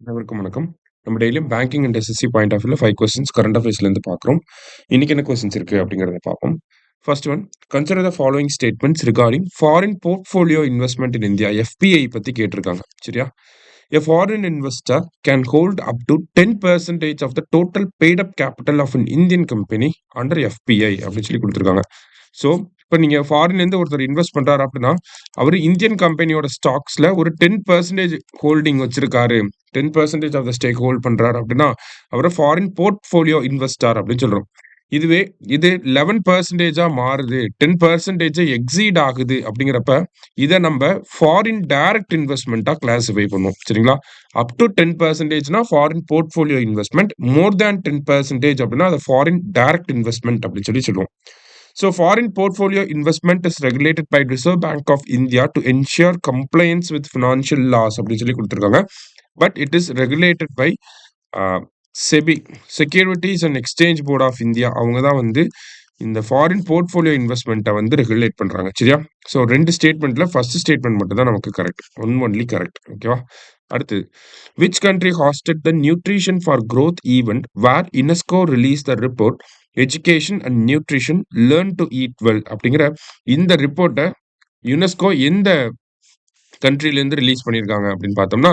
அனைவருக்கும் வணக்கம். நம்ம டெய்லியும் banking and SSC point of வியூல 5 கொஸ்டின்ஸ் கரண்ட் அஃபேர்ஸ்லேருந்து பார்க்குறோம். இன்னைக்கு என்ன கொஸ்டின்ஸ் இருக்கு அப்படிங்கிறத பார்ப்போம். First one, consider the following statements regarding foreign portfolio investment in India FBI பத்தி கேட்டிருக்காங்க. சரியா? A foreign investor can hold up to 10% of the total paid up capital of an Indian company under FPI அப்படின்னு சொல்லி கொடுத்துருக்காங்க. So இப்போ நீங்க ஃபாரின்லேருந்து ஒருத்தர் invest பண்றாரு அப்படின்னா அவர் இந்தியன் கம்பெனியோட ஸ்டாக்ஸ்ல ஒரு 10% ஹோல்டிங் வச்சிருக்காரு, 10% ஆஃப் த ஸ்டேக் ஹோல்ட் பண்றாரு அப்படின்னா அவரை ஃபாரின் போர்ட்ஃபோலியோ இன்வெஸ்டார் அப்படின்னு சொல்றோம். இதுவே இது 11% மாறுது, 10% எக்ஸீட் ஆகுது அப்படிங்கிறப்ப இதை நம்ம ஃபாரின் டைரக்ட் இன்வெஸ்ட்மெண்ட்டா கிளாசிஃபை பண்ணுவோம். சரிங்களா? அப் டு 10%னா foreign portfolio investment, more than 10% அப்படின்னா அது ஃபாரின் டைரக்ட் இன்வெஸ்ட்மெண்ட் அப்படின்னு சொல்லி சொல்லுவோம். So, foreign portfolio investment is regulated by Reserve Bank of India to ensure compliance with financial laws அப்படின்னு சொல்லி கொடுத்துருக்காங்க. But it is regulated by SEBI, Securities and Exchange Board of India. அவங்க தான் இந்த foreign portfolio இன்வெஸ்ட்மெண்ட்டை regulate பண்றாங்க. சரியா? So 2 ஸ்டேட்மெண்ட்ல first statement மட்டும் தான் நமக்கு கரெக்ட், ஒன்லி கரெக்ட். ஓகேவா? அடுத்து, which country hosted the Nutrition for Growth event where UNESCO released the report education and nutrition learn to eat well அப்படிங்கிற இந்த ரிப்போர்ட்டை யுனெஸ்கோ எந்த கண்ட்ரிலேருந்து ரிலீஸ் பண்ணியிருக்காங்க அப்படின்னு பார்த்தோம்னா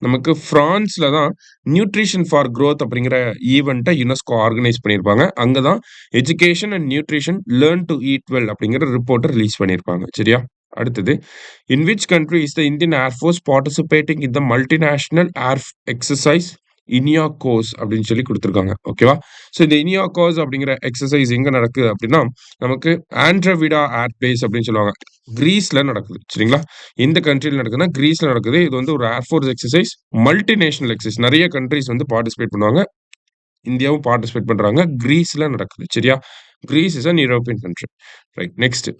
நமக்கு பிரான்ஸ்ல தான் நியூட்ரிஷன் ஃபார் க்ரோத் அப்படிங்கிற ஈவெண்ட்டை யுனெஸ்கோ ஆர்கனைஸ் பண்ணியிருப்பாங்க. அங்கே தான் education and nutrition learn to eat well அப்படிங்கிற ரிப்போர்ட்டை ரிலீஸ் பண்ணியிருப்பாங்க. சரியா? அடுத்தது, in which country is the Indian air force participating in the multinational air exercise Iniochos அப்படின்னு சொல்லி கொடுத்துருக்காங்க. ஓகேவா? ஸோ இந்த இனியாகோஸ் அப்படிங்கிற எக்ஸசைஸ் எங்க நடக்குது அப்படின்னா நமக்கு ஆண்ட்ரவிடா ஏர்பேஸ் அப்படின்னு சொல்லுவாங்க, கிரீஸ்ல நடக்குது. சரிங்களா? எந்த கண்ட்ரியில் நடக்குதுன்னா கிரீஸ்ல நடக்குது. இது ஒரு ஏர்ஃபோர்ஸ் எக்ஸசைஸ், மல்டிநேஷனல் எக்ஸசைஸ், நிறைய கண்ட்ரிஸ் பார்ட்டிசிபேட் பண்ணுவாங்க. இந்தியாவும் பார்ட்டிசிபேட் பண்றாங்க. கிரீஸ்ல நடக்குது. சரியா? Greece is an European country. Right. Next,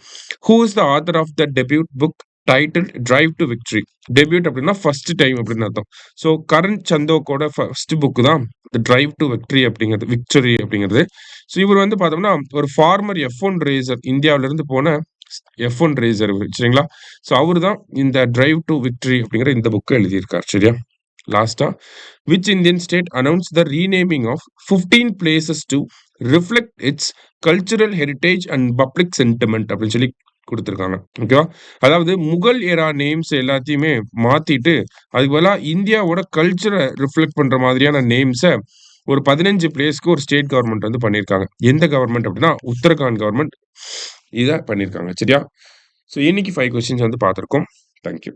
who is the author of the debut book title drive to victory? Debut அப்படின்னா ஃபர்ஸ்ட் டைம் அப்படின்னு அர்த்தம். ஸோ கரண் சந்தோக்கோட ஃபர்ஸ்ட் புக் தான் த டிரைவ் டு விக்டரி அப்படிங்கிறது, விக்டரி அப்படிங்கிறது. ஸோ இவர் பார்த்தோம்னா ஒரு ஃபார்மர் F1 ரேசர், இந்தியாவில இருந்து போன F1 ரேசர். சரிங்களா? ஸோ அவரு தான் இந்த டிரைவ் டு விக்டரி அப்படிங்கிற இந்த புக்கை எழுதியிருக்கார். சரியா? லாஸ்டா, which Indian state announced the renaming of 15 places to reflect its cultural heritage and public sentiment அப்படின்னு சொல்லி கொடுத்துருக்காங்க. ஓகேவா? அதாவது முகல் ஏரா நேம்ஸ் எல்லாத்தையுமே மாத்திட்டு அதுக்கு பதிலாக இந்தியாவோட கல்ச்சரை ரிஃப்ளெக்ட் பண்ற மாதிரியான நேம்ஸை ஒரு 15 பிளேஸ்க்கு ஒரு ஸ்டேட் கவர்மெண்ட் பண்ணியிருக்காங்க. எந்த கவர்மெண்ட் அப்படின்னா உத்தரகாண்ட் கவர்மெண்ட் இதை பண்ணியிருக்காங்க. சரியா? ஸோ இன்னைக்கு 5 கொஸ்டின்ஸ் பார்த்துருக்கோம். தேங்க்யூ.